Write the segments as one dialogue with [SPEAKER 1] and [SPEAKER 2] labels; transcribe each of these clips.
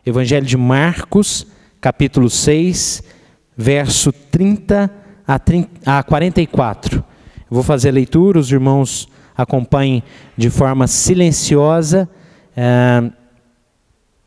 [SPEAKER 1] Evangelho de Marcos, capítulo 6, verso 30 a 44. Eu vou fazer a leitura, os irmãos acompanhem de forma silenciosa,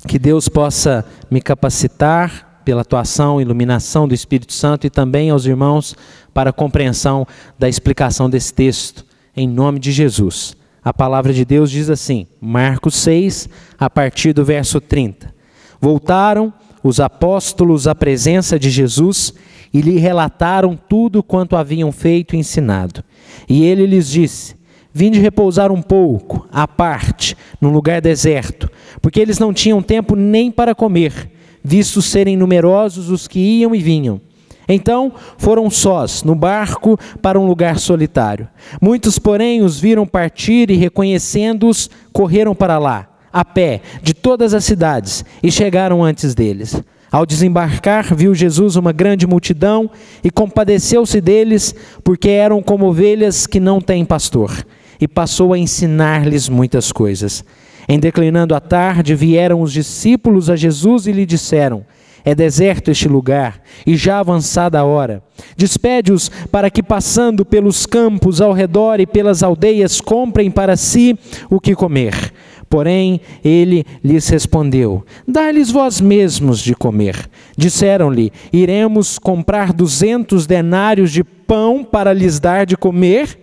[SPEAKER 1] que Deus possa me capacitar pela atuação e iluminação do Espírito Santo e também aos irmãos para a compreensão da explicação desse texto, em nome de Jesus. A palavra de Deus diz assim, Marcos 6, a partir do verso 30. Voltaram os apóstolos à presença de Jesus e lhe relataram tudo quanto haviam feito e ensinado. E ele lhes disse, vinde repousar um pouco, à parte, num lugar deserto, porque eles não tinham tempo nem para comer, visto serem numerosos os que iam e vinham. Então foram sós, no barco, para um lugar solitário. Muitos, porém, os viram partir e, reconhecendo-os, correram para lá, a pé, de todas as cidades, e chegaram antes deles. Ao desembarcar, viu Jesus uma grande multidão e compadeceu-se deles, porque eram como ovelhas que não têm pastor, e passou a ensinar-lhes muitas coisas. Em declinando a tarde, vieram os discípulos a Jesus e lhe disseram, é deserto este lugar, e já avançada a hora. Despede-os para que, passando pelos campos ao redor e pelas aldeias, comprem para si o que comer. Porém, ele lhes respondeu, dai-lhes vós mesmos de comer. Disseram-lhe, iremos comprar 200 denários de pão para lhes dar de comer?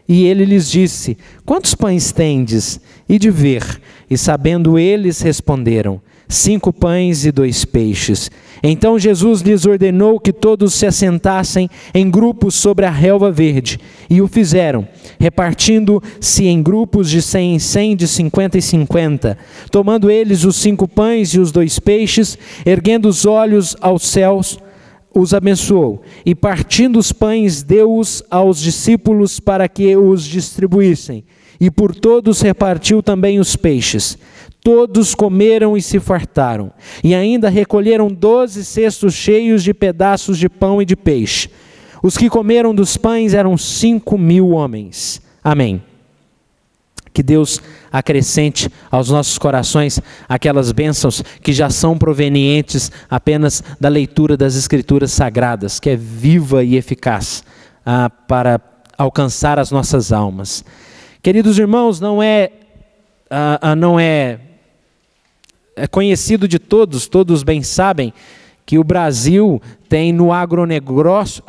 [SPEAKER 1] E ele lhes disse, quantos pães tendes? E de ver. E sabendo eles, responderam, 5 pães e 2 peixes. Então Jesus lhes ordenou que todos se assentassem em grupos sobre a relva verde. E o fizeram, repartindo-se em grupos de 100 em 100, de 50 em 50. Tomando eles os 5 pães e os 2 peixes, erguendo os olhos aos céus, os abençoou. E partindo os pães, deu-os aos discípulos para que os distribuíssem. E por todos repartiu também os peixes. Todos comeram e se fartaram, e ainda recolheram 12 cestos cheios de pedaços de pão e de peixe. Os que comeram dos pães eram 5.000 homens. Amém. Que Deus acrescente aos nossos corações aquelas bênçãos que já são provenientes apenas da leitura das Escrituras Sagradas, que é viva e eficaz para alcançar as nossas almas. Queridos irmãos, é conhecido de todos, todos bem sabem, que o Brasil tem no agronegócio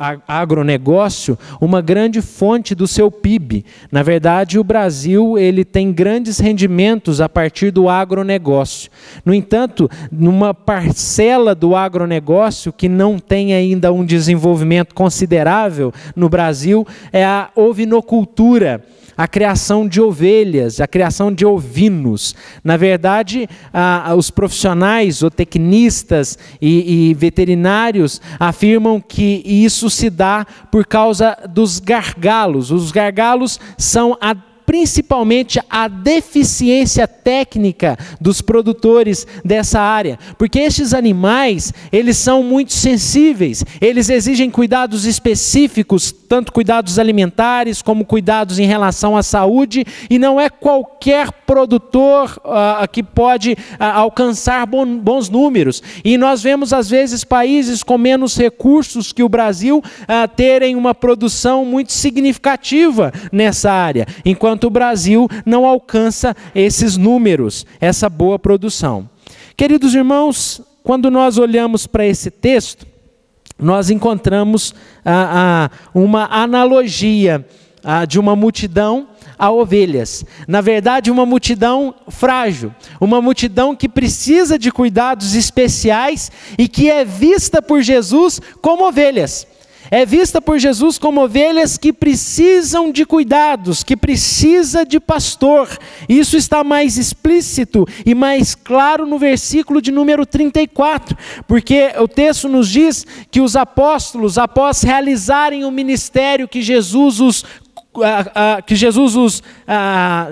[SPEAKER 1] uma grande fonte do seu PIB. Na verdade, o Brasil ele tem grandes rendimentos a partir do agronegócio. No entanto, numa parcela do agronegócio que não tem ainda um desenvolvimento considerável no Brasil, é a ovinocultura, a criação de ovelhas, a criação de ovinos. Na verdade, os profissionais, zootecnistas e veterinários afirmam que isso se dá por causa dos gargalos. Os gargalos são principalmente a deficiência técnica dos produtores dessa área, porque estes animais, eles são muito sensíveis, eles exigem cuidados específicos, tanto cuidados alimentares como cuidados em relação à saúde, e não é qualquer produtor que pode alcançar bons números. E nós vemos às vezes países com menos recursos que o Brasil terem uma produção muito significativa nessa área, enquanto o Brasil não alcança esses números, essa boa produção. Queridos irmãos, quando nós olhamos para esse texto, nós encontramos uma analogia de uma multidão a ovelhas. Na verdade, uma multidão frágil, uma multidão que precisa de cuidados especiais e que é vista por Jesus como ovelhas. É vista por Jesus como ovelhas que precisam de cuidados, que precisa de pastor. Isso está mais explícito e mais claro no versículo de número 34, porque o texto nos diz que os apóstolos, após realizarem o ministério que Jesus os que Jesus os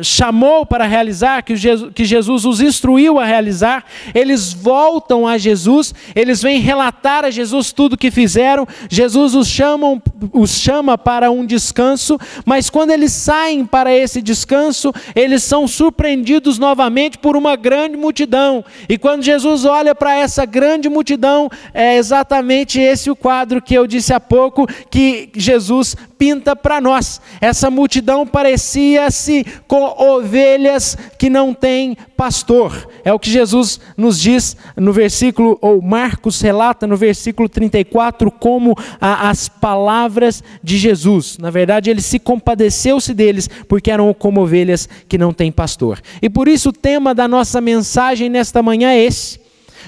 [SPEAKER 1] chamou para realizar, que Jesus os instruiu a realizar, eles voltam a Jesus, eles vêm relatar a Jesus tudo o que fizeram, Jesus os chama para um descanso, mas quando eles saem para esse descanso, eles são surpreendidos novamente por uma grande multidão, e quando Jesus olha para essa grande multidão, é exatamente esse o quadro que eu disse há pouco, que Jesus pinta para nós. Essa multidão parecia-se com ovelhas que não têm pastor. É o que Jesus nos diz no versículo, ou Marcos relata no versículo 34, como as palavras de Jesus. Na verdade, ele se compadeceu-se deles, porque eram como ovelhas que não têm pastor. E por isso o tema da nossa mensagem nesta manhã é esse: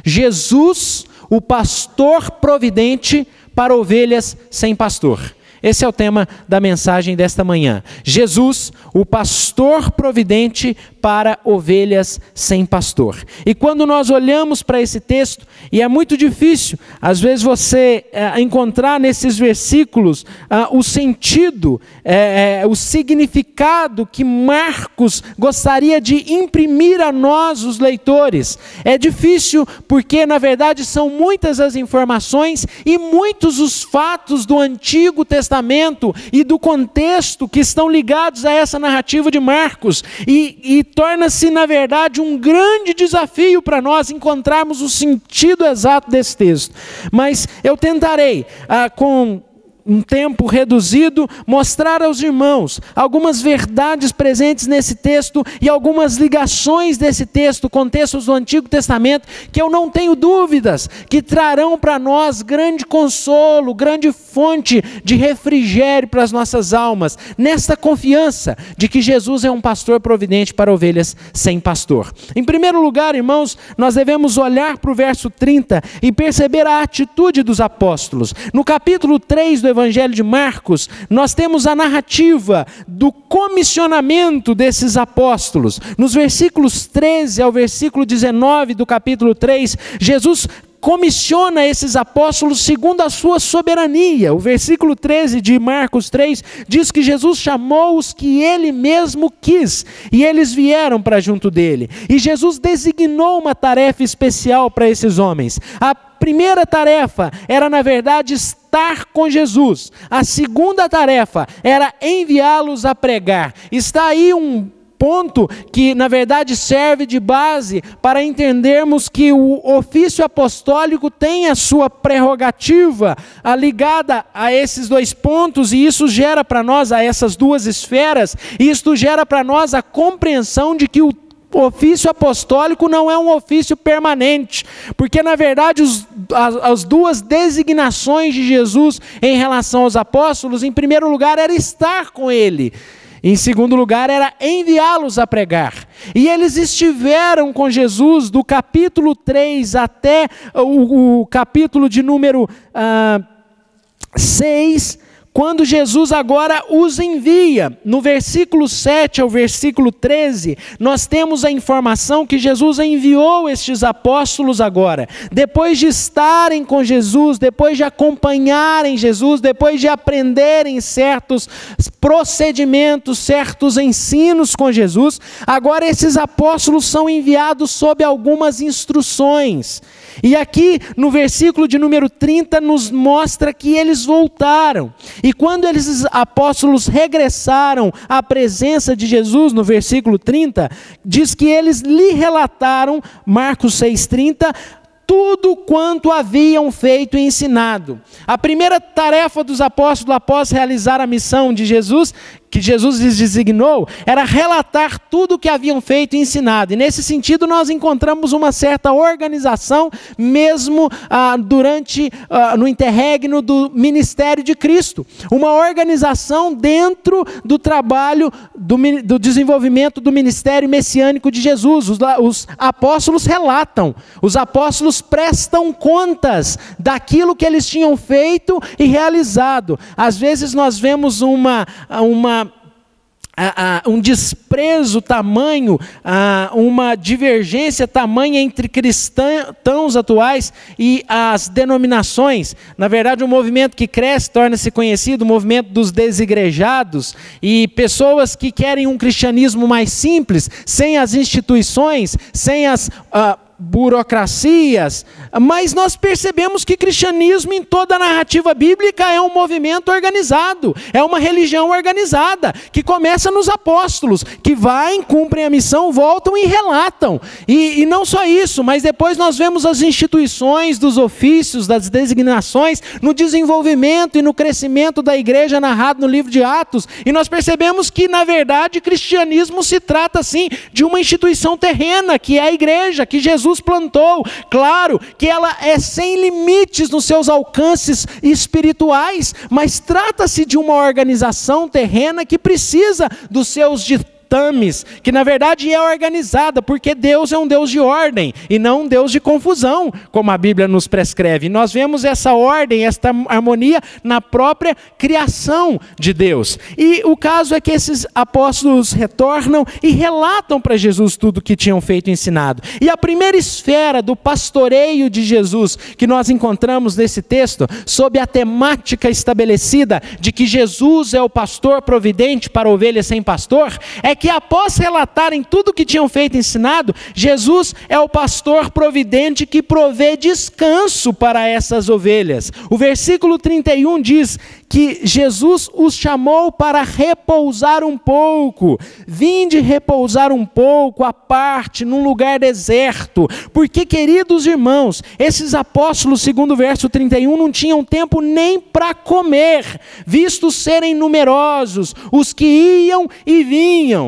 [SPEAKER 1] Jesus, o pastor providente para ovelhas sem pastor. Esse é o tema da mensagem desta manhã. Jesus, o pastor providente para ovelhas sem pastor. E quando nós olhamos para esse texto, e é muito difícil, às vezes você encontrar nesses versículos o sentido, o significado que Marcos gostaria de imprimir a nós, os leitores. É difícil porque, na verdade, são muitas as informações e muitos os fatos do Antigo Testamento e do contexto que estão ligados a essa narrativa de Marcos, e torna-se, na verdade, um grande desafio para nós encontrarmos o sentido exato desse texto. Mas eu tentarei, com um tempo reduzido, mostrar aos irmãos algumas verdades presentes nesse texto e algumas ligações desse texto com textos do Antigo Testamento que eu não tenho dúvidas que trarão para nós grande consolo, grande fonte de refrigério para as nossas almas, nesta confiança de que Jesus é um pastor providente para ovelhas sem pastor. Em primeiro lugar, irmãos, nós devemos olhar para o verso 30 e perceber a atitude dos apóstolos. No capítulo 3 do Evangelho de Marcos, nós temos a narrativa do comissionamento desses apóstolos. Nos versículos 13 ao versículo 19 do capítulo 3, Jesus comissiona esses apóstolos segundo a sua soberania. O versículo 13 de Marcos 3 diz que Jesus chamou os que ele mesmo quis, e eles vieram para junto dele. E Jesus designou uma tarefa especial para esses homens. A primeira tarefa era, na verdade, estar com Jesus. A segunda tarefa era enviá-los a pregar. Está aí um ponto que, na verdade, serve de base para entendermos que o ofício apostólico tem a sua prerrogativa ligada a esses dois pontos, e isso gera para nós, a essas duas esferas, e isto gera para nós a compreensão de que o ofício apostólico não é um ofício permanente, porque na verdade as duas designações de Jesus em relação aos apóstolos, em primeiro lugar era estar com ele, em segundo lugar era enviá-los a pregar. E eles estiveram com Jesus do capítulo 3 até o capítulo de número 6, quando Jesus agora os envia. No versículo 7 ao versículo 13, nós temos a informação que Jesus enviou estes apóstolos agora. Depois de estarem com Jesus, depois de acompanharem Jesus, depois de aprenderem certos procedimentos, certos ensinos com Jesus, agora esses apóstolos são enviados sob algumas instruções. E aqui no versículo de número 30 nos mostra que eles voltaram. E quando esses apóstolos regressaram à presença de Jesus, no versículo 30, diz que eles lhe relataram, Marcos 6,30, tudo quanto haviam feito e ensinado. A primeira tarefa dos apóstolos após realizar a missão de Jesus, que Jesus lhes designou, era relatar tudo o que haviam feito e ensinado. E nesse sentido nós encontramos uma certa organização, mesmo no interregno do ministério de Cristo. Uma organização dentro do trabalho, do desenvolvimento do ministério messiânico de Jesus. Os apóstolos relatam, os apóstolos prestam contas daquilo que eles tinham feito e realizado. Às vezes nós vemos uma um desprezo tamanho, uma divergência tamanha entre cristãos atuais e as denominações. Na verdade, um movimento que cresce, torna-se conhecido, o movimento dos desigrejados, e pessoas que querem um cristianismo mais simples, sem as instituições, sem as burocracias, mas nós percebemos que cristianismo em toda a narrativa bíblica é um movimento organizado, é uma religião organizada, que começa nos apóstolos, que vai, cumprem a missão, voltam e relatam, e não só isso, mas depois nós vemos as instituições dos ofícios, das designações, no desenvolvimento e no crescimento da igreja narrado no livro de Atos, e nós percebemos que na verdade cristianismo se trata sim de uma instituição terrena, que é a igreja, que Jesus plantou. Claro que ela é sem limites nos seus alcances espirituais, mas trata-se de uma organização terrena que precisa dos seus ditames, que na verdade é organizada, porque Deus é um Deus de ordem e não um Deus de confusão, como a Bíblia nos prescreve. Nós vemos essa ordem, esta harmonia na própria criação de Deus. E o caso é que esses apóstolos retornam e relatam para Jesus tudo o que tinham feito e ensinado. E a primeira esfera do pastoreio de Jesus que nós encontramos nesse texto, sob a temática estabelecida de que Jesus é o pastor providente para ovelhas sem pastor, é que após relatarem tudo o que tinham feito e ensinado, Jesus é o pastor providente que provê descanso para essas ovelhas. O versículo 31 diz que Jesus os chamou para repousar um pouco. Vinde repousar um pouco à parte, num lugar deserto. Porque, queridos irmãos, esses apóstolos, segundo o verso 31, não tinham tempo nem para comer, vistos serem numerosos, os que iam e vinham,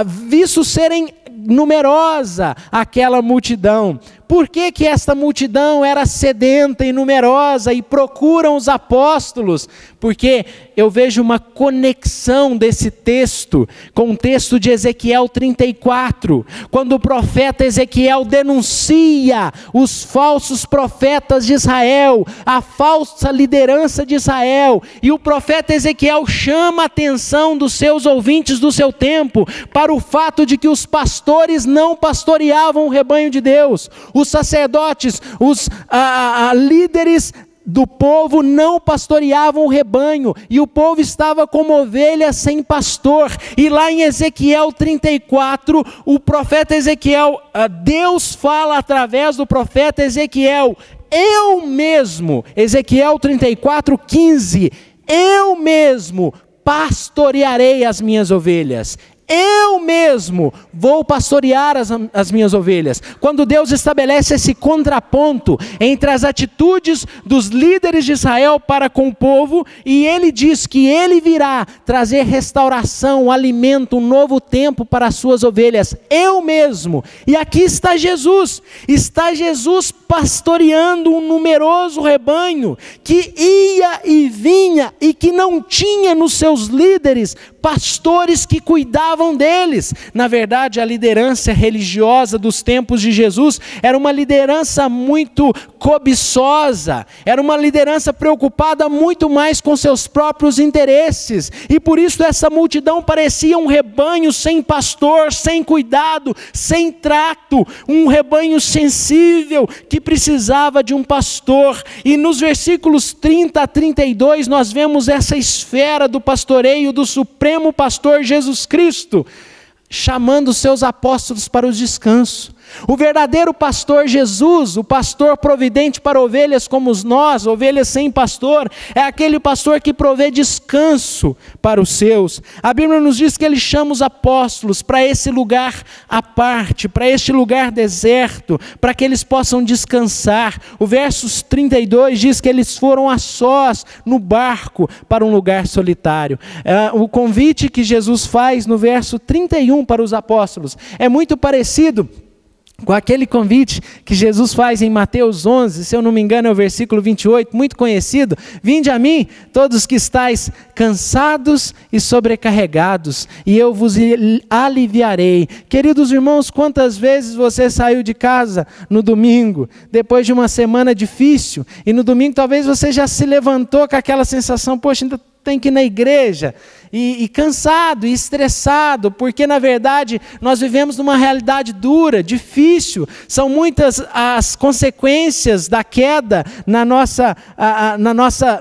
[SPEAKER 1] vistos serem numerosa aquela multidão. Por que que esta multidão era sedenta e numerosa e procuram os apóstolos? Porque eu vejo uma conexão desse texto com o texto de Ezequiel 34, quando o profeta Ezequiel denuncia os falsos profetas de Israel, a falsa liderança de Israel, e o profeta Ezequiel chama a atenção dos seus ouvintes do seu tempo para o fato de que os pastores não pastoreavam o rebanho de Deus. Os sacerdotes, os líderes do povo não pastoreavam o rebanho, e o povo estava como ovelha sem pastor. E lá em Ezequiel 34, o profeta Ezequiel, Deus fala através do profeta Ezequiel, eu mesmo, Ezequiel 34, 15, eu mesmo pastorearei as minhas ovelhas. Eu mesmo vou pastorear as minhas ovelhas. Quando Deus estabelece esse contraponto entre as atitudes dos líderes de Israel para com o povo, e ele diz que ele virá trazer restauração, alimento, um novo tempo para as suas ovelhas. Eu mesmo. E aqui está Jesus pastoreando um numeroso rebanho que ia e vinha e que não tinha nos seus líderes pastores que cuidavam deles. Na verdade, a liderança religiosa dos tempos de Jesus era uma liderança muito cobiçosa, era uma liderança preocupada muito mais com seus próprios interesses, e por isso essa multidão parecia um rebanho sem pastor, sem cuidado, sem trato, um rebanho sensível que precisava de um pastor. E nos versículos 30 a 32 nós vemos essa esfera do pastoreio do supremo pastor Jesus Cristo, chamando seus apóstolos para o descanso. O verdadeiro pastor Jesus, o pastor providente para ovelhas como nós, ovelhas sem pastor, é aquele pastor que provê descanso para os seus. A Bíblia nos diz que ele chama os apóstolos para esse lugar à parte, para este lugar deserto, para que eles possam descansar. O verso 32 diz que eles foram a sós no barco para um lugar solitário. O convite que Jesus faz no verso 31 para os apóstolos é muito parecido com aquele convite que Jesus faz em Mateus 11, se eu não me engano é o versículo 28, muito conhecido: vinde a mim, todos que estáis cansados e sobrecarregados, e eu vos aliviarei. Queridos irmãos, quantas vezes você saiu de casa no domingo, depois de uma semana difícil, e no domingo talvez você já se levantou com aquela sensação, poxa, ainda tem que ir na igreja, e cansado e estressado, porque na verdade nós vivemos numa realidade dura, difícil. São muitas as consequências da queda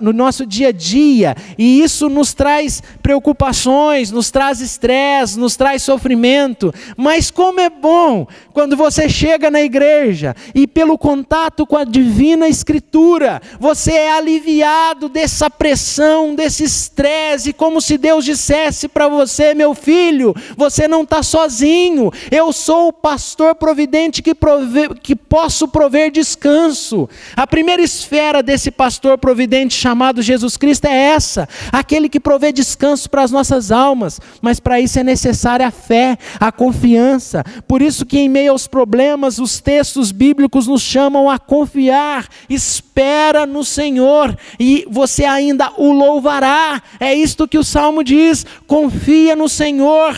[SPEAKER 1] no nosso dia a dia, e isso nos traz preocupações, nos traz estresse, nos traz sofrimento. Mas como é bom quando você chega na igreja e pelo contato com a divina escritura, você é aliviado dessa pressão, desse estresse, como se Deus dissesse para você: meu filho, você não está sozinho, eu sou o pastor providente que posso prover descanso. A primeira esfera desse pastor providente chamado Jesus Cristo é essa, aquele que provê descanso para as nossas almas, mas para isso é necessária a fé, a confiança. Por isso que em meio aos problemas, os textos bíblicos nos chamam a confiar. Espera no Senhor e você ainda o louvará. É isto que o Salmo diz: confia no Senhor,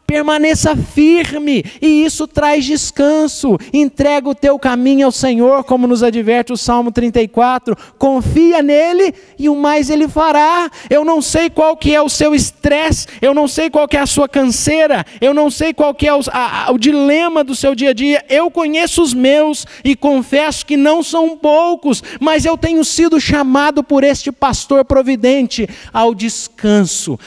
[SPEAKER 1] permaneça firme, e isso traz descanso. Entrega o teu caminho ao Senhor, como nos adverte o Salmo 34. Confia nele e o mais ele fará. Eu não sei qual que é o seu estresse, eu não sei qual que é a sua canseira, eu não sei qual que é o dilema do seu dia a dia. Eu conheço os meus e confesso que não são poucos, mas eu tenho sido chamado por este pastor providente ao descanso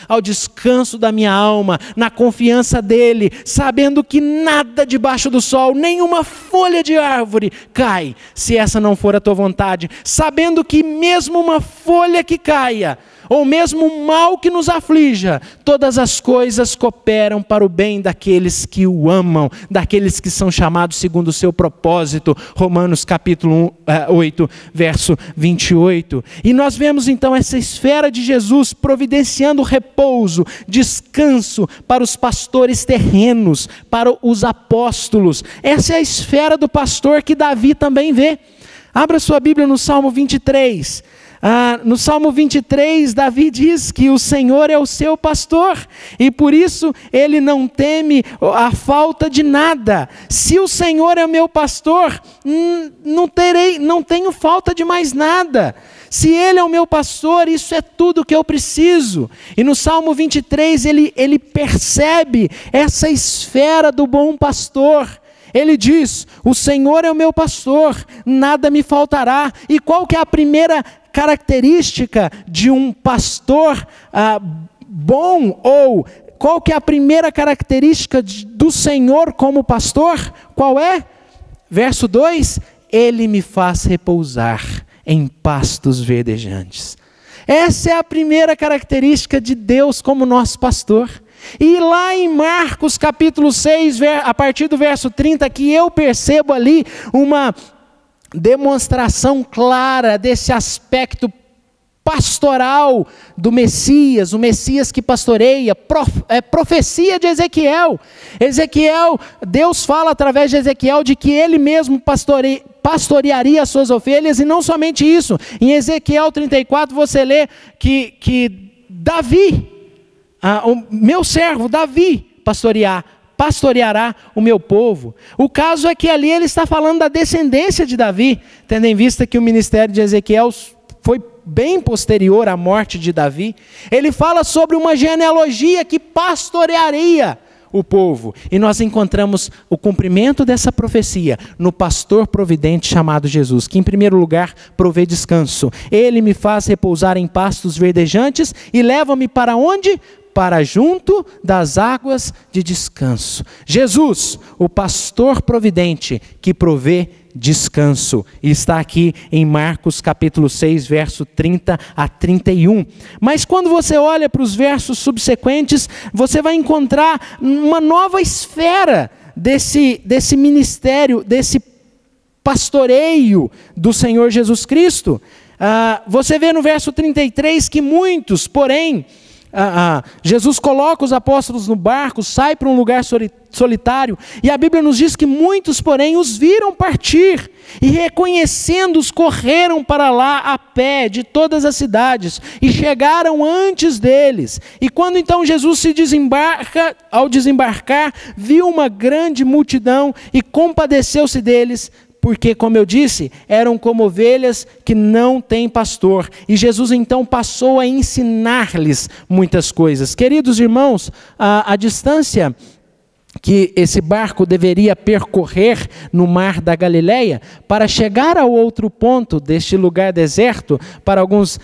[SPEAKER 1] da minha alma, na confiança dele, sabendo que nada debaixo do sol, nenhuma folha de árvore cai, se essa não for a tua vontade, sabendo que mesmo uma folha que caia, ou mesmo o mal que nos aflija, todas as coisas cooperam para o bem daqueles que o amam, daqueles que são chamados segundo o seu propósito. Romanos capítulo 8, verso 28. E nós vemos então essa esfera de Jesus providenciando repouso, descanso para os pastores terrenos, para os apóstolos. Essa é a esfera do pastor que Davi também vê. Abra sua Bíblia no Salmo 23. No Salmo 23, Davi diz que o Senhor é o seu pastor e por isso ele não teme a falta de nada. Se o Senhor é o meu pastor, não tenho falta de mais nada. Se ele é o meu pastor, isso é tudo que eu preciso. E no Salmo 23 ele percebe essa esfera do bom pastor. Ele diz: o Senhor é o meu pastor, nada me faltará. E qual que é a primeira característica de um pastor bom? Ou qual que é a primeira característica do Senhor como pastor? Qual é? Verso 2: ele me faz repousar em pastos verdejantes. Essa é a primeira característica de Deus como nosso pastor. E lá em Marcos capítulo 6, a partir do verso 30, que eu percebo ali uma demonstração clara desse aspecto pastoral do Messias, o Messias que pastoreia, profecia de Ezequiel. Deus fala através de Ezequiel de que ele mesmo pastorearia as suas ovelhas, e não somente isso. Em Ezequiel 34 você lê que Davi, o meu servo Davi pastoreará o meu povo. O caso é que ali ele está falando da descendência de Davi, tendo em vista que o ministério de Ezequiel foi bem posterior à morte de Davi. Ele fala sobre uma genealogia que pastorearia o povo, e nós encontramos o cumprimento dessa profecia no pastor providente chamado Jesus, que em primeiro lugar provê descanso. Ele me faz repousar em pastos verdejantes e leva-me para onde? Para junto das águas de descanso. Jesus, o pastor providente que provê descanso, e está aqui em Marcos capítulo 6, verso 30 a 31. Mas quando você olha para os versos subsequentes, você vai encontrar uma nova esfera desse ministério, desse pastoreio do Senhor Jesus Cristo. Você vê no verso 33 que muitos, porém, Jesus coloca os apóstolos no barco, sai para um lugar solitário, e a Bíblia nos diz que muitos, porém, os viram partir, e reconhecendo-os, correram para lá a pé de todas as cidades, e chegaram antes deles. E quando então Jesus se desembarca, ao desembarcar, viu uma grande multidão, e compadeceu-se deles, porque, como eu disse, eram como ovelhas que não têm pastor. E Jesus então passou a ensinar-lhes muitas coisas. Queridos irmãos, a distância que esse barco deveria percorrer no mar da Galileia para chegar ao outro ponto deste lugar deserto, para alguns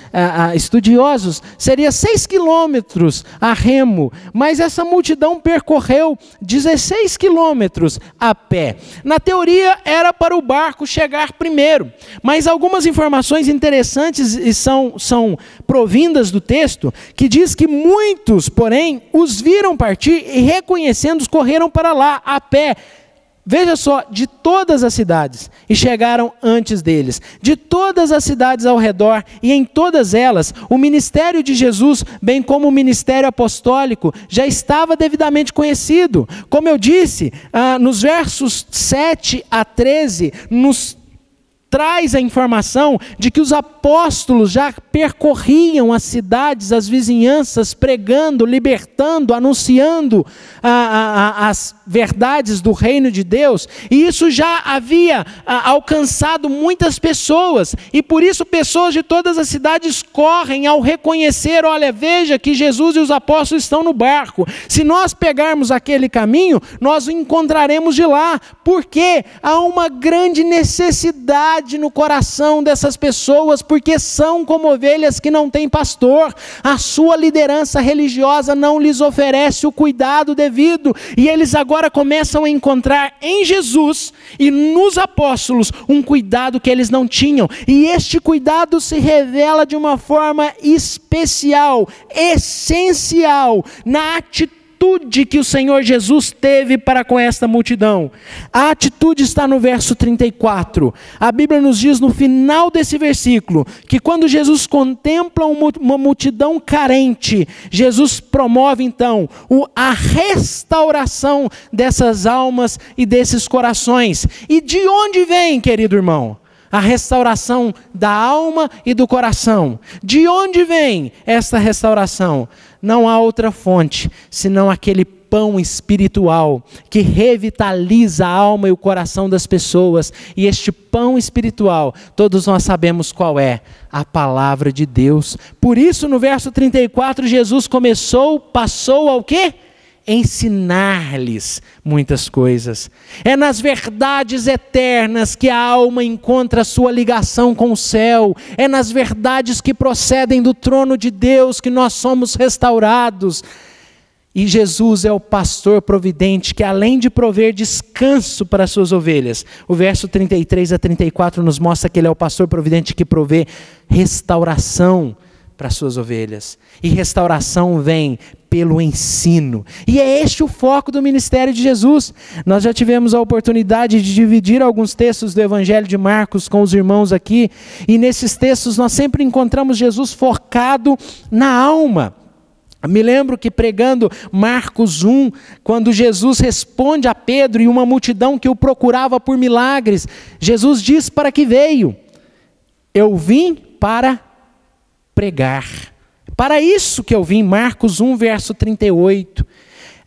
[SPEAKER 1] estudiosos, seria 6 quilômetros a remo, mas essa multidão percorreu 16 quilômetros a pé. Na teoria era para o barco chegar primeiro, mas algumas informações interessantes são provindas do texto, que diz que muitos, porém, os viram partir e reconhecendo-os correram para lá, a pé. Veja só, de todas as cidades, e chegaram antes deles, de todas as cidades ao redor, e em todas elas, o ministério de Jesus, bem como o ministério apostólico, já estava devidamente conhecido. Como eu disse, nos versos 7 a 13, nos traz a informação de que os apóstolos já percorriam as cidades, as vizinhanças, pregando, libertando, anunciando as verdades do reino de Deus, e isso já havia alcançado muitas pessoas, e por isso pessoas de todas as cidades correm ao reconhecer: olha, veja que Jesus e os apóstolos estão no barco, se nós pegarmos aquele caminho, nós o encontraremos de lá, porque há uma grande necessidade no coração dessas pessoas, porque são como ovelhas que não têm pastor, a sua liderança religiosa não lhes oferece o cuidado devido, e eles agora começam a encontrar em Jesus e nos apóstolos um cuidado que eles não tinham, e este cuidado se revela de uma forma especial, essencial, na atitude que o Senhor Jesus teve para com esta multidão. A atitude está no verso 34. A Bíblia nos diz no final desse versículo, que quando Jesus contempla uma multidão carente, Jesus promove então a restauração dessas almas e desses corações. E de onde vem, querido irmão, a restauração da alma e do coração? De onde vem esta restauração? Não há outra fonte, senão aquele pão espiritual que revitaliza a alma e o coração das pessoas. E este pão espiritual, todos nós sabemos qual é: a palavra de Deus. Por isso, no verso 34, Jesus passou ao quê? Ensinar-lhes muitas coisas. É nas verdades eternas que a alma encontra a sua ligação com o céu. É nas verdades que procedem do trono de Deus que nós somos restaurados. E Jesus é o pastor providente que, além de prover descanso para as suas ovelhas, o verso 33 a 34 nos mostra que ele é o pastor providente que provê restauração para as suas ovelhas. E restauração vem pelo ensino. E é este o foco do ministério de Jesus. Nós já tivemos a oportunidade de dividir alguns textos do Evangelho de Marcos com os irmãos aqui, e nesses textos nós sempre encontramos Jesus focado na alma. Me lembro que pregando Marcos 1, quando Jesus responde a Pedro e uma multidão que o procurava por milagres, Jesus diz para que veio: eu vim para pregar. Para isso que eu vim, Marcos 1, verso 38.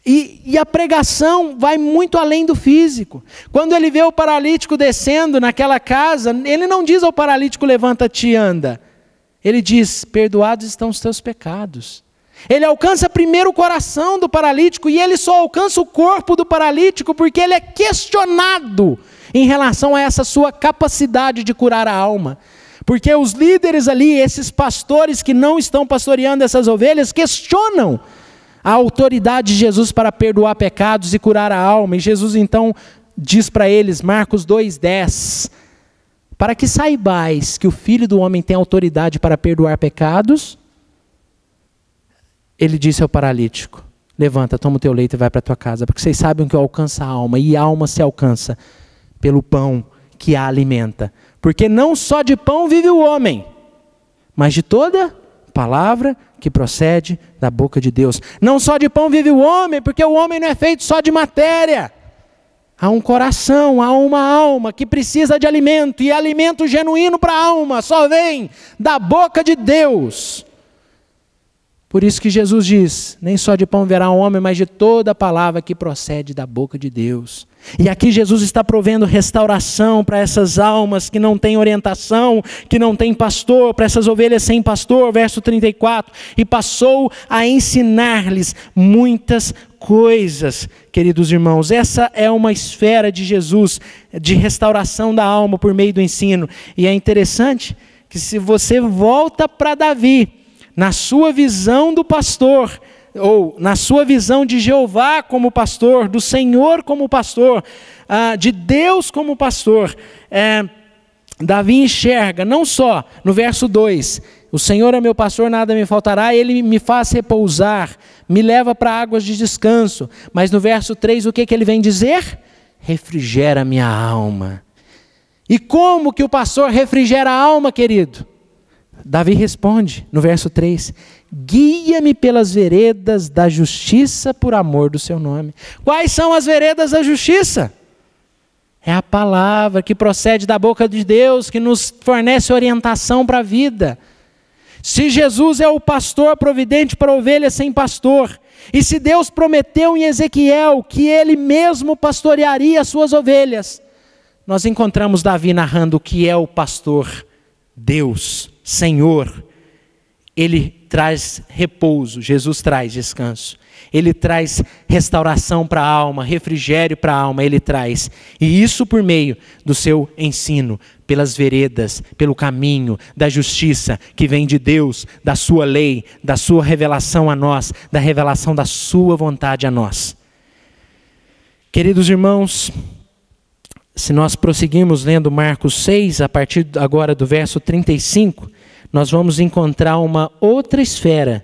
[SPEAKER 1] E a pregação vai muito além do físico. Quando ele vê o paralítico descendo naquela casa, ele não diz ao paralítico: levanta-te e anda. Ele diz: perdoados estão os teus pecados. Ele alcança primeiro o coração do paralítico, e ele só alcança o corpo do paralítico porque ele é questionado em relação a essa sua capacidade de curar a alma. Porque os líderes ali, esses pastores que não estão pastoreando essas ovelhas, questionam a autoridade de Jesus para perdoar pecados e curar a alma. E Jesus então diz para eles, Marcos 2,10, para que saibais que o Filho do Homem tem autoridade para perdoar pecados, ele disse ao paralítico: levanta, toma o teu leito e vai para a tua casa, porque vocês sabem que alcança a alma, e a alma se alcança pelo pão que a alimenta. Porque não só de pão vive o homem, mas de toda palavra que procede da boca de Deus. Não só de pão vive o homem, porque o homem não é feito só de matéria. Há um coração, há uma alma que precisa de alimento, e alimento genuíno para a alma só vem da boca de Deus. Por isso que Jesus diz, nem só de pão viverá o homem, mas de toda palavra que procede da boca de Deus. E aqui Jesus está provendo restauração para essas almas que não têm orientação, que não têm pastor, para essas ovelhas sem pastor, verso 34. E passou a ensinar-lhes muitas coisas, queridos irmãos. Essa é uma esfera de Jesus, de restauração da alma por meio do ensino. E é interessante que se você volta para Davi, na sua visão do pastor, ou na sua visão de Jeová como pastor, do Senhor como pastor, de Deus como pastor, Davi enxerga não só no verso 2, o Senhor é meu pastor, nada me faltará, ele me faz repousar, me leva para águas de descanso, mas no verso 3 o que ele vem dizer? Refrigera minha alma. E como que o pastor refrigera a alma, querido? Davi responde no verso 3, guia-me pelas veredas da justiça por amor do seu nome. Quais são as veredas da justiça? É a palavra que procede da boca de Deus, que nos fornece orientação para a vida. Se Jesus é o pastor providente para ovelhas sem pastor, e se Deus prometeu em Ezequiel que ele mesmo pastorearia as suas ovelhas, nós encontramos Davi narrando o que é o pastor, Deus, Senhor. Ele traz repouso, Jesus traz descanso. Ele traz restauração para a alma, refrigério para a alma, ele traz. E isso por meio do seu ensino, pelas veredas, pelo caminho da justiça que vem de Deus, da sua lei, da sua revelação a nós, da revelação da sua vontade a nós. Queridos irmãos, se nós prosseguirmos lendo Marcos 6, a partir agora do verso 35, nós vamos encontrar uma outra esfera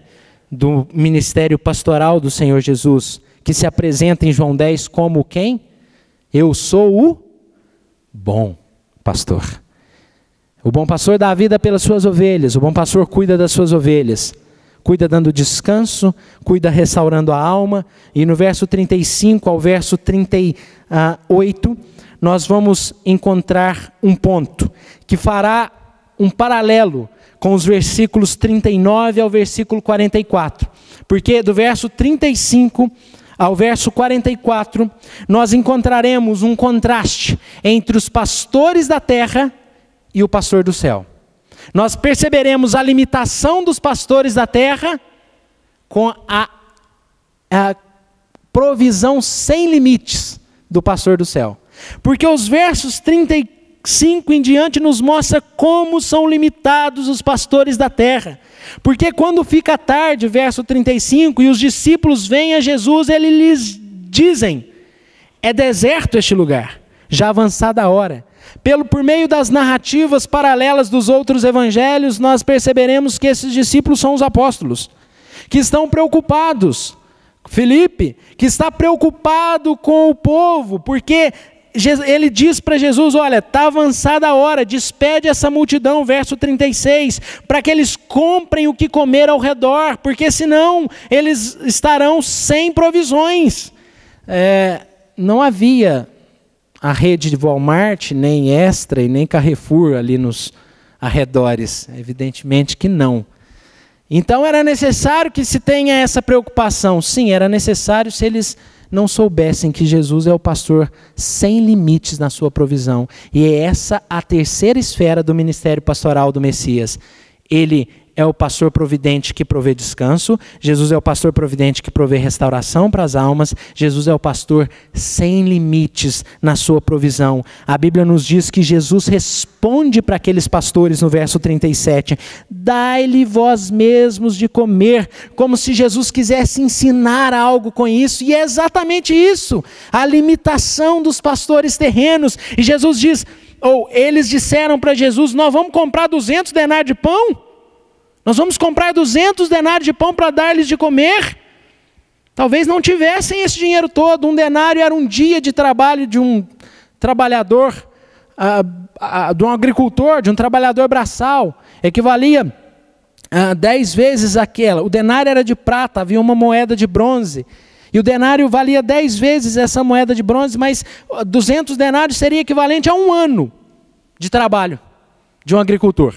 [SPEAKER 1] do ministério pastoral do Senhor Jesus, que se apresenta em João 10 como quem? Eu sou o bom pastor. O bom pastor dá a vida pelas suas ovelhas, o bom pastor cuida das suas ovelhas, cuida dando descanso, cuida restaurando a alma, e no verso 35 ao verso 38, nós vamos encontrar um ponto que fará um paralelo com os versículos 39 ao versículo 44. Porque do verso 35 ao verso 44, nós encontraremos um contraste entre os pastores da terra e o pastor do céu. Nós perceberemos a limitação dos pastores da terra com a provisão sem limites do pastor do céu. Porque os versos 35 em diante nos mostra como são limitados os pastores da terra. Porque quando fica tarde, verso 35, e os discípulos vêm a Jesus, eles lhes dizem, é deserto este lugar, já avançada a hora. Por meio das narrativas paralelas dos outros evangelhos, nós perceberemos que esses discípulos são os apóstolos, que estão preocupados. Filipe, que está preocupado com o povo, porque ele diz para Jesus, olha, está avançada a hora, despede essa multidão, verso 36, para que eles comprem o que comer ao redor, porque senão eles estarão sem provisões. Não havia a rede de Walmart, nem Extra e nem Carrefour ali nos arredores, evidentemente que não. Então era necessário que se tenha essa preocupação. Sim, era necessário se eles não soubessem que Jesus é o pastor sem limites na sua provisão. E é essa a terceira esfera do ministério pastoral do Messias. Ele é o pastor providente que provê descanso. Jesus é o pastor providente que provê restauração para as almas. Jesus é o pastor sem limites na sua provisão. A Bíblia nos diz que Jesus responde para aqueles pastores no verso 37. Dai-lhe vós mesmos de comer, como se Jesus quisesse ensinar algo com isso. E é exatamente isso, a limitação dos pastores terrenos. E Jesus diz, eles disseram para Jesus, nós vamos comprar 200 denários de pão? Nós vamos comprar 200 denários de pão para dar-lhes de comer? Talvez não tivessem esse dinheiro todo. Um denário era um dia de trabalho de um trabalhador, de um agricultor, de um trabalhador braçal. Equivalia a 10 vezes aquela. O denário era de prata, havia uma moeda de bronze. E o denário valia 10 vezes essa moeda de bronze, mas 200 denários seria equivalente a um ano de trabalho de um agricultor.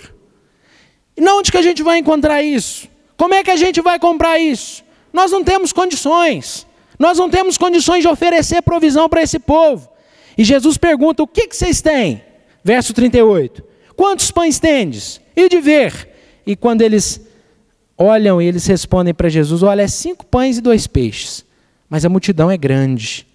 [SPEAKER 1] E onde que a gente vai encontrar isso? Como é que a gente vai comprar isso? Nós não temos condições. Nós não temos condições de oferecer provisão para esse povo. E Jesus pergunta, o que vocês têm? Verso 38. Quantos pães tendes? E de ver. E quando eles olham e eles respondem para Jesus, olha, é 5 pães e 2 peixes. Mas a multidão é grande.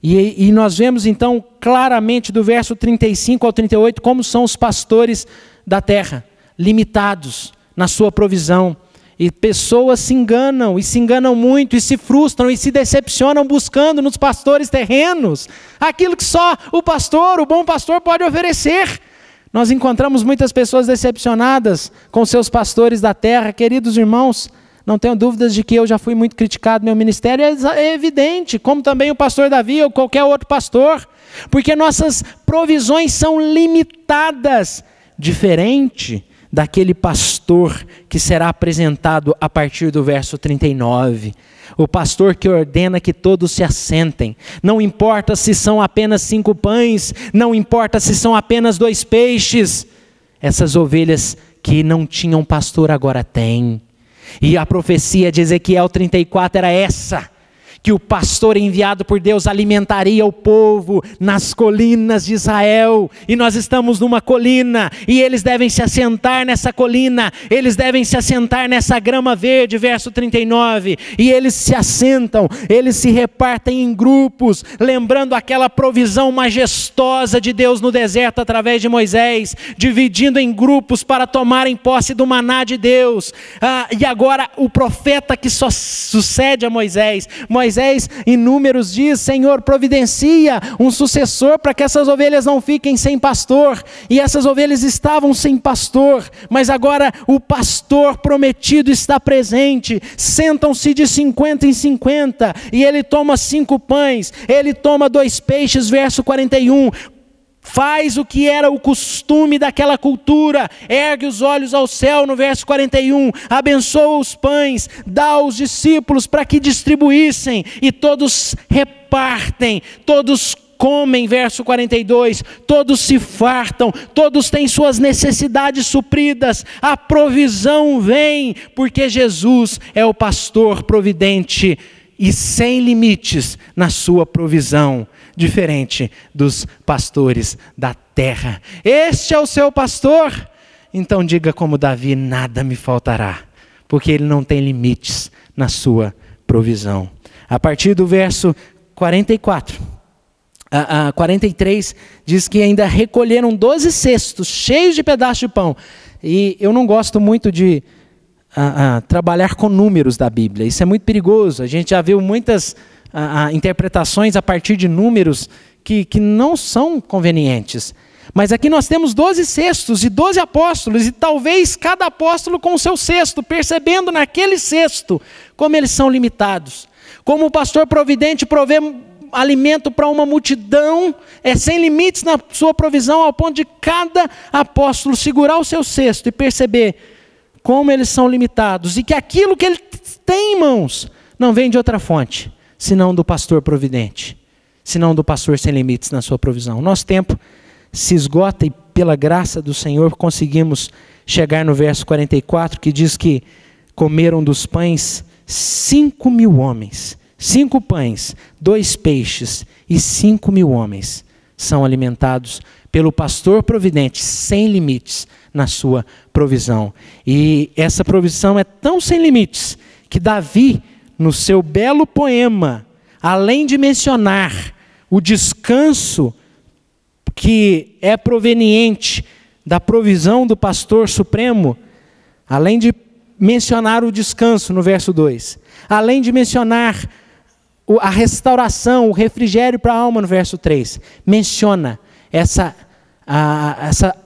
[SPEAKER 1] E nós vemos então claramente do verso 35 ao 38 como são os pastores da terra, limitados na sua provisão. E pessoas se enganam, e se enganam muito, e se frustram, e se decepcionam buscando nos pastores terrenos aquilo que só o pastor, o bom pastor pode oferecer. Nós encontramos muitas pessoas decepcionadas com seus pastores da terra. Queridos irmãos, não tenho dúvidas de que eu já fui muito criticado no meu ministério, é evidente, como também o pastor Davi ou qualquer outro pastor, porque nossas provisões são limitadas, diferente daquele pastor que será apresentado a partir do verso 39. O pastor que ordena que todos se assentem. Não importa se são apenas 5 pães, não importa se são apenas 2 peixes. Essas ovelhas que não tinham pastor agora têm. E a profecia de Ezequiel 34 era essa, que o pastor enviado por Deus alimentaria o povo nas colinas de Israel. E nós estamos numa colina, e eles devem se assentar nessa colina, eles devem se assentar nessa grama verde, verso 39. E eles se assentam, eles se repartem em grupos, lembrando aquela provisão majestosa de Deus no deserto através de Moisés, dividindo em grupos para tomarem posse do maná de Deus. E agora o profeta que só sucede a Moisés em Números diz, Senhor, providencia um sucessor para que essas ovelhas não fiquem sem pastor. E essas ovelhas estavam sem pastor, mas agora o pastor prometido está presente. Sentam-se de 50 em 50, e ele toma 5 pães, ele toma 2 peixes, verso 41. Faz o que era o costume daquela cultura, ergue os olhos ao céu no verso 41, abençoa os pães, dá aos discípulos para que distribuíssem, e todos repartem, todos comem, verso 42, todos se fartam, todos têm suas necessidades supridas, a provisão vem, porque Jesus é o pastor providente e sem limites na sua provisão, diferente dos pastores da terra. Este é o seu pastor? Então diga como Davi, nada me faltará, porque ele não tem limites na sua provisão. A partir do verso 44, 43, diz que ainda recolheram 12 cestos cheios de pedaços de pão. E eu não gosto muito de trabalhar com números da Bíblia, isso é muito perigoso. A gente já viu muitas interpretações a partir de números que não são convenientes. Mas aqui nós temos 12 cestos e 12 apóstolos, e talvez cada apóstolo com o seu cesto, percebendo naquele cesto como eles são limitados. Como o pastor providente provê alimento para uma multidão, sem limites na sua provisão, ao ponto de cada apóstolo segurar o seu cesto e perceber como eles são limitados, e que aquilo que ele tem em mãos não vem de outra fonte, senão do pastor providente, senão do pastor sem limites na sua provisão. Nosso tempo se esgota, e pela graça do Senhor conseguimos chegar no verso 44, que diz que comeram dos pães 5.000 homens, 5 pães, 2 peixes, e 5.000 homens são alimentados pelo pastor providente, sem limites na sua provisão. E essa provisão é tão sem limites, que Davi, no seu belo poema, além de mencionar o descanso que é proveniente da provisão do pastor supremo, além de mencionar o descanso no verso 2, além de mencionar a restauração, o refrigério para a alma no verso 3, menciona essa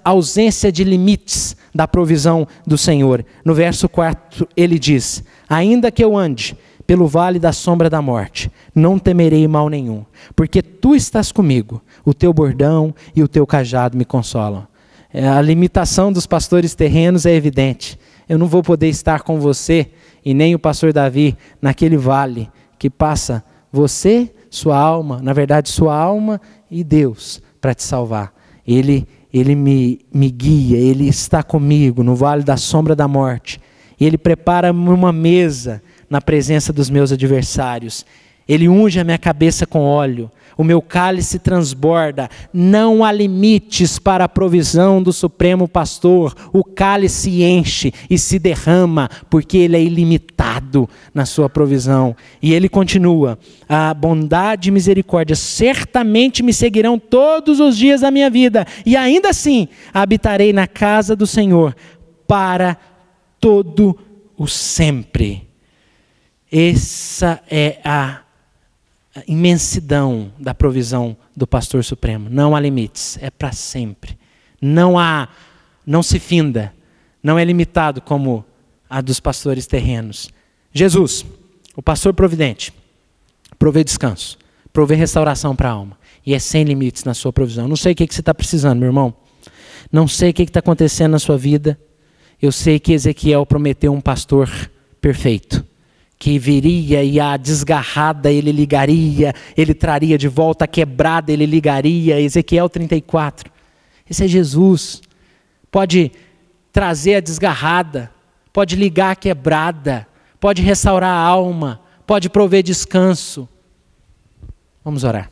[SPEAKER 1] ausência de limites da provisão do Senhor. No verso 4 ele diz, ainda que eu ande pelo vale da sombra da morte, não temerei mal nenhum, porque tu estás comigo, o teu bordão e o teu cajado me consolam. A limitação dos pastores terrenos é evidente. Eu não vou poder estar com você, e nem o pastor Davi, naquele vale que passa você, sua alma, na verdade sua alma e Deus, para te salvar. Ele me guia, Ele está comigo no vale da sombra da morte, e Ele prepara-me uma mesa na presença dos meus adversários. Ele unge a minha cabeça com óleo, o meu cálice transborda. Não há limites para a provisão do Supremo Pastor. O cálice enche e se derrama, porque Ele é ilimitado na sua provisão. E Ele continua: a bondade e misericórdia certamente me seguirão todos os dias da minha vida, e ainda assim habitarei na casa do Senhor para todo o sempre. Essa é a imensidão da provisão do Pastor Supremo. Não há limites, é para sempre. Não se finda, não é limitado como a dos pastores terrenos. Jesus, o pastor providente, provê descanso, provê restauração para a alma, e é sem limites na sua provisão. Não sei o que você está precisando, meu irmão. Não sei o que está acontecendo na sua vida. Eu sei que Ezequiel prometeu um pastor perfeito, que viria e a desgarrada ele ligaria, ele traria de volta a quebrada, ele ligaria. Ezequiel 34. Esse é Jesus. Pode trazer a desgarrada, pode ligar a quebrada, pode restaurar a alma, pode prover descanso. Vamos orar.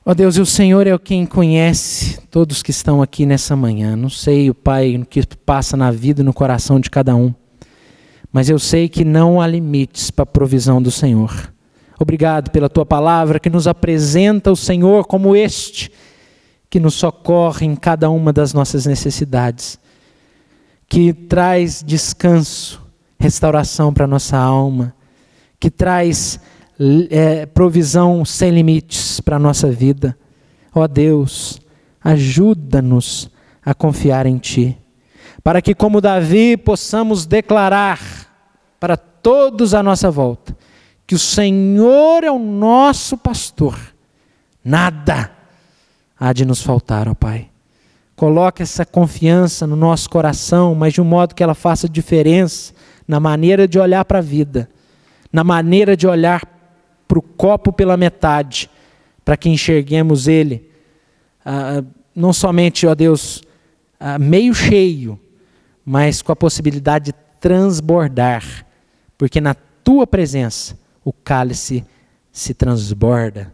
[SPEAKER 1] Ó Deus, e o Senhor é quem conhece todos que estão aqui nessa manhã. Não sei, o Pai, o que passa na vida e no coração de cada um. Mas eu sei que não há limites para a provisão do Senhor. Obrigado pela Tua palavra que nos apresenta o Senhor como este, que nos socorre em cada uma das nossas necessidades, que traz descanso, restauração para a nossa alma, que traz provisão sem limites para a nossa vida. Ó Deus, ajuda-nos a confiar em Ti, para que, como Davi, possamos declarar para todos à nossa volta que o Senhor é o nosso pastor, nada há de nos faltar, ó Pai. Coloca essa confiança no nosso coração, mas de um modo que ela faça diferença na maneira de olhar para a vida, na maneira de olhar para o copo pela metade, para que enxerguemos ele, não somente, ó Deus, meio cheio, mas com a possibilidade de transbordar, porque na Tua presença o cálice se transborda.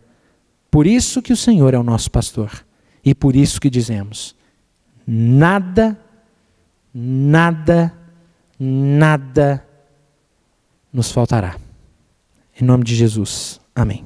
[SPEAKER 1] Por isso que o Senhor é o nosso pastor, e por isso que dizemos: nada nos faltará. Em nome de Jesus, amém.